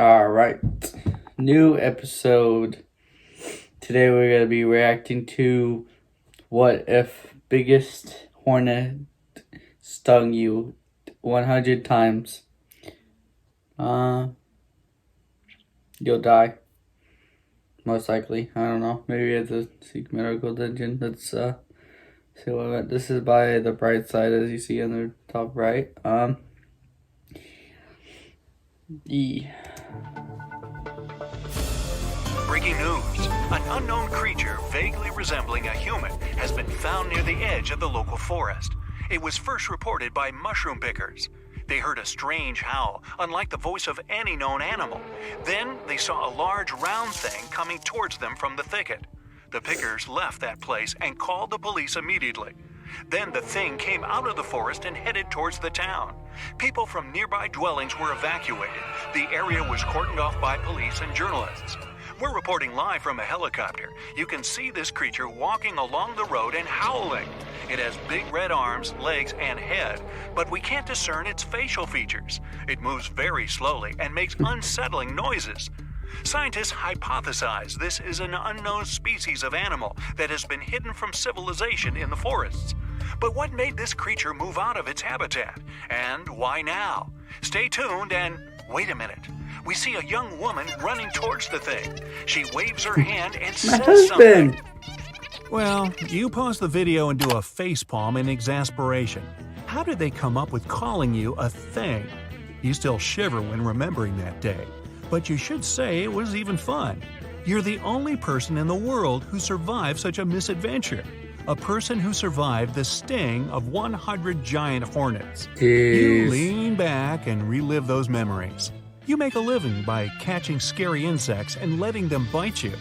Alright, new episode. Today we're going to be reacting to what if biggest hornet stung you 100 times. You'll die. Most likely. I don't know. Maybe it's a seek medical attention. Let's see what this is by The Bright Side, as you see on the top right. Breaking news. An unknown creature vaguely resembling a human has been found near the edge of the local forest. It was first reported by mushroom pickers. They heard a strange howl, unlike the voice of any known animal. Then they saw a large round thing coming towards them from the thicket. The pickers left that place and called the police immediately. Then the thing came out of the forest and headed towards the town. People from nearby dwellings were evacuated. The area was cordoned off by police and journalists. We're reporting live from a helicopter. You can see this creature walking along the road and howling. It has big red arms, legs, and head, but we can't discern its facial features. It moves very slowly and makes unsettling noises. Scientists hypothesize this is an unknown species of animal that has been hidden from civilization in the forests. But what made this creature move out of its habitat? And why now? Stay tuned and wait a minute. We see a young woman running towards the thing. She waves her hand and says something. Well, you pause the video and do a facepalm in exasperation. How did they come up with calling you a thing? You still shiver when remembering that day. But you should say it was even fun. You're the only person in the world who survived such a misadventure. A person who survived the sting of 100 giant hornets. Jeez. You lean back and relive those memories. You make a living by catching scary insects and letting them bite you.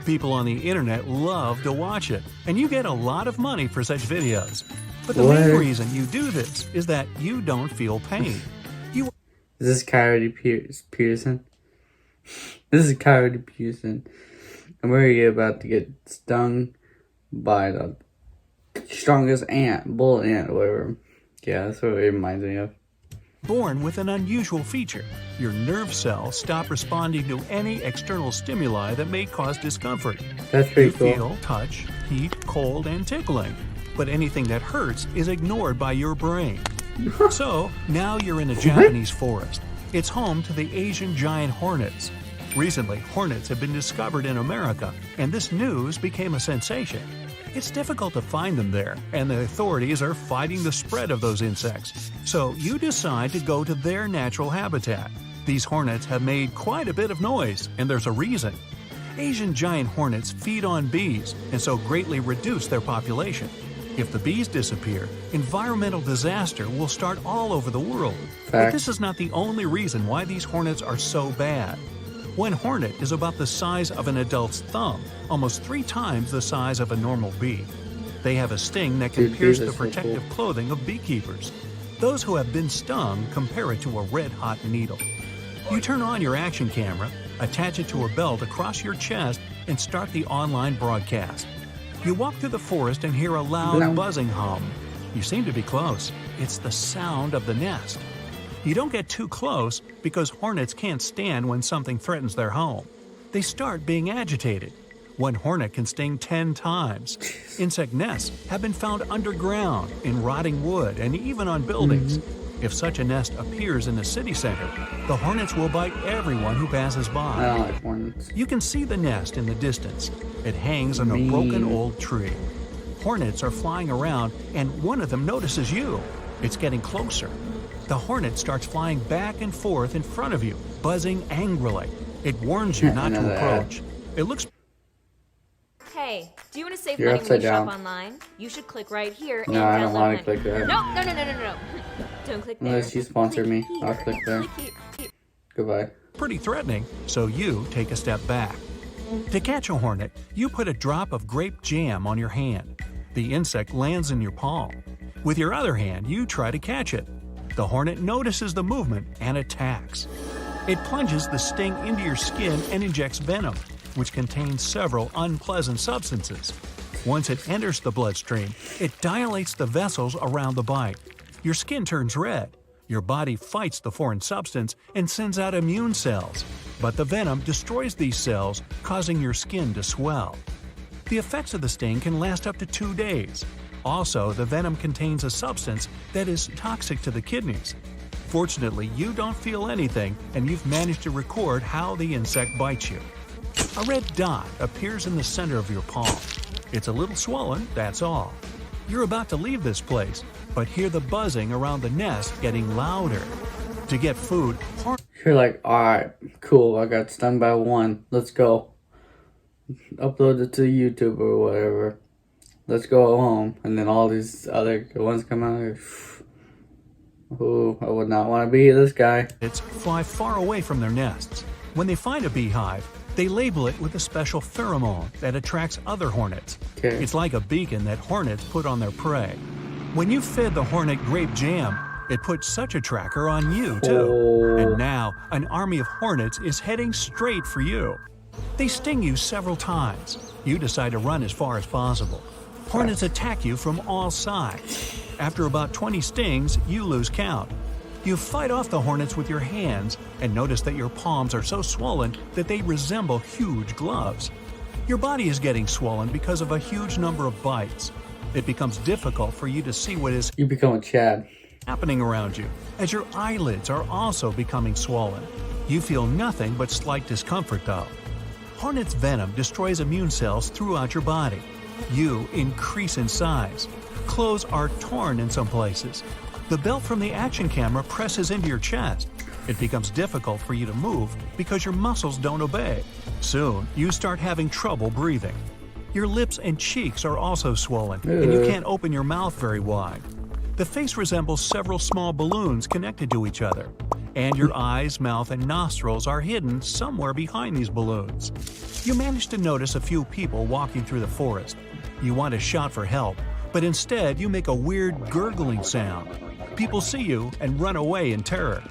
People on the internet love to watch it, and you get a lot of money for such videos. But the main reason you do this is that you don't feel pain. Is this Coyote Peterson? This is Coyote Peterson. And we're about to get stung by the strongest bull ant, whatever. Yeah, that's what it reminds me of. Born with an unusual feature. Your nerve cells stop responding to any external stimuli that may cause discomfort. That's pretty cool. You feel touch, heat, cold, and tickling. But anything that hurts is ignored by your brain. So, now you're in a Japanese forest. It's home to the Asian giant hornets. Recently, hornets have been discovered in America, and this news became a sensation. It's difficult to find them there, and the authorities are fighting the spread of those insects. So you decide to go to their natural habitat. These hornets have made quite a bit of noise, and there's a reason. Asian giant hornets feed on bees, and so greatly reduce their population. If the bees disappear, environmental disaster will start all over the world. But this is not the only reason why these hornets are so bad. One hornet is about the size of an adult's thumb, almost 3 times the size of a normal bee. They have a sting that can pierce the protective clothing of beekeepers. Those who have been stung compare it to a red-hot needle. You turn on your action camera, attach it to a belt across your chest, and start the online broadcast. You walk through the forest and hear a loud buzzing hum. You seem to be close. It's the sound of the nest. You don't get too close because hornets can't stand when something threatens their home. They start being agitated. One hornet can sting 10 times. Insect nests have been found underground, in rotting wood, and even on buildings. If such a nest appears in the city center, the hornets will bite everyone who passes by. I don't like hornets. You can see the nest in the distance. It hangs on a broken old tree. Hornets are flying around, and one of them notices you. It's getting closer. The hornet starts flying back and forth in front of you, buzzing angrily. It warns you not to approach. It looks... Hey, do you want to save money when you shop online? You should click right here and No, I don't download want to click that. No. Don't click there. Unless you sponsor me, I'll click there. Goodbye. pretty threatening, so you take a step back. To catch a hornet, you put a drop of grape jam on your hand. The insect lands in your palm. With your other hand, you try to catch it. The hornet notices the movement and attacks. It plunges the sting into your skin and injects venom, which contains several unpleasant substances. Once it enters the bloodstream, it dilates the vessels around the bite. Your skin turns red. Your body fights the foreign substance and sends out immune cells, but the venom destroys these cells, causing your skin to swell. The effects of the sting can last up to 2 days. Also, the venom contains a substance that is toxic to the kidneys. Fortunately, you don't feel anything, and you've managed to record how the insect bites you. A red dot appears in the center of your palm. It's a little swollen, that's all. You're about to leave this place, but hear the buzzing around the nest getting louder. To get food, You're like, alright, cool, I got stung by one. Let's go. Upload it to YouTube or whatever. Let's go home. And then all these other ones come out. Ooh, I would not want to be this guy. Hornets fly far away from their nests. When they find a beehive, they label it with a special pheromone that attracts other hornets. Okay. It's like a beacon that hornets put on their prey. When you fed the hornet grape jam, it put such a tracker on you too. Oh. And now, an army of hornets is heading straight for you. They sting you several times. You decide to run as far as possible. Hornets attack you from all sides. After about 20 stings, you lose count. You fight off the hornets with your hands and notice that your palms are so swollen that they resemble huge gloves. Your body is getting swollen because of a huge number of bites. It becomes difficult for you to see what is You become a Chad. happening around you, as your eyelids are also becoming swollen. You feel nothing but slight discomfort though. Hornet's venom destroys immune cells throughout your body. You increase in size. Clothes are torn in some places. The belt from the action camera presses into your chest. It becomes difficult for you to move because your muscles don't obey. Soon, you start having trouble breathing. Your lips and cheeks are also swollen, and you can't open your mouth very wide. The face resembles several small balloons connected to each other, and your eyes, mouth, and nostrils are hidden somewhere behind these balloons. You manage to notice a few people walking through the forest. You want to shout for help, but instead you make a weird gurgling sound. People see you and run away in terror.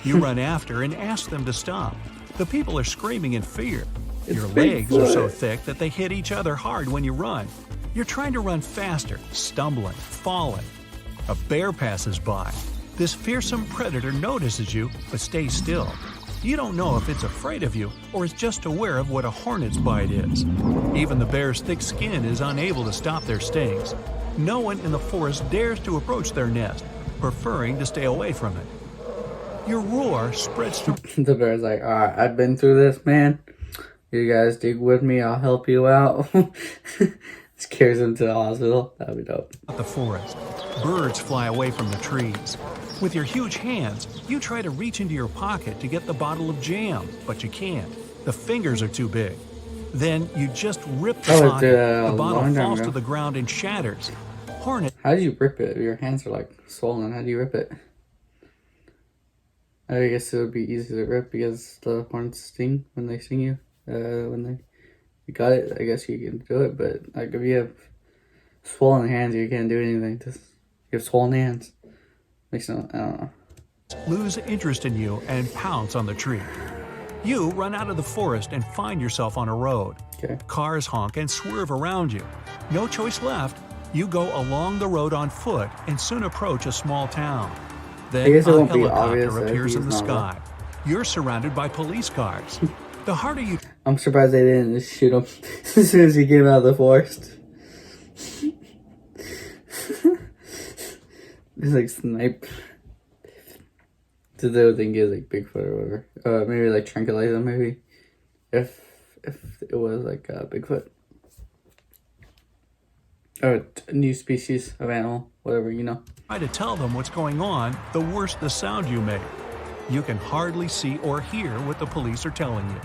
You run after and ask them to stop. The people are screaming in fear. Your legs are so thick that they hit each other hard when you run. You're trying to run faster, stumbling, falling. A bear passes by. This fearsome predator notices you, but stays still. You don't know if it's afraid of you or is just aware of what a hornet's bite is. Even the bear's thick skin is unable to stop their stings. No one in the forest dares to approach their nest, preferring to stay away from it. Your roar spreads through The bear's like, alright, I've been through this, man. You guys dig with me, I'll help you out. Just carries him to the hospital. That'd be dope. the forest. Birds fly away from the trees. With your huge hands, you try to reach into your pocket to get the bottle of jam, but you can't. The fingers are too big. Then you just rip the pocket. The bottle falls to the ground and shatters. Hornet. How do you rip it? Your hands are like swollen. How do you rip it? I guess it would be easy to rip because the hornets sting when they sting you. You got it, I guess you can do it. But like if you have swollen hands, you can't do anything. Just you have swollen hands. Makes no, I don't know. Lose interest in you and pounce on the tree. You run out of the forest and find yourself on a road. Okay. Cars honk and swerve around you. No choice left. You go along the road on foot and soon approach a small town. Then I guess it a won't be obvious helicopter that appears in the he's sky. You're surrounded by police cars. The harder you I'm surprised they didn't just shoot him as soon as he came out of the forest. It's like snipe. So they would think he was like Bigfoot or whatever. Maybe like tranquilize him. Maybe if it was like Bigfoot or a new species of animal, whatever, you know. try to tell them what's going on, the worse the sound you make. You can hardly see or hear what the police are telling you.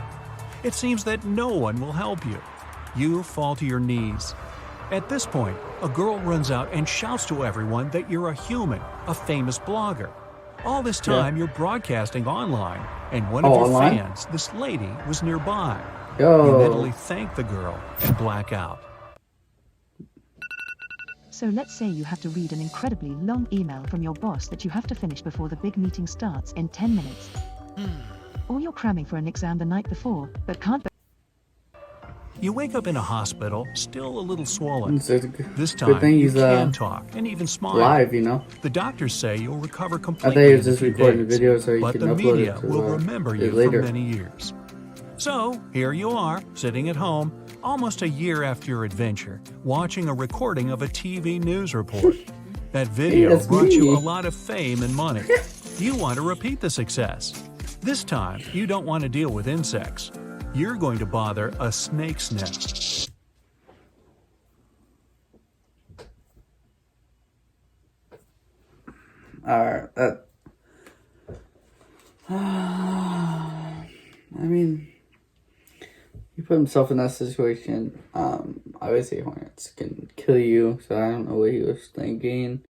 It seems that no one will help you. You fall to your knees. At this point, a girl runs out and shouts to everyone that you're a human, a famous blogger. All this time, you're broadcasting online, and one of your online? fans, this lady, was nearby. Yo. You mentally thank the girl and black out. So let's say you have to read an incredibly long email from your boss that you have to finish before the big meeting starts in 10 minutes. Or you're cramming for an exam the night before, but can't You wake up in a hospital, still a little swollen. It's a This good time, thing you he's can talk and even smile. live, you know. The doctors say you'll recover I completely thought he was in a just few recording the days, video so he but can the upload media it to will remember you later. for many years. So, here you are, sitting at home, almost a year after your adventure, watching a recording of a TV news report. That video that's brought you me. a lot of fame and money. You want to repeat the success. This time, you don't want to deal with insects. You're going to bother a snake's nest. Alright, I mean, he put himself in that situation. Obviously hornets can kill you, so I don't know what he was thinking.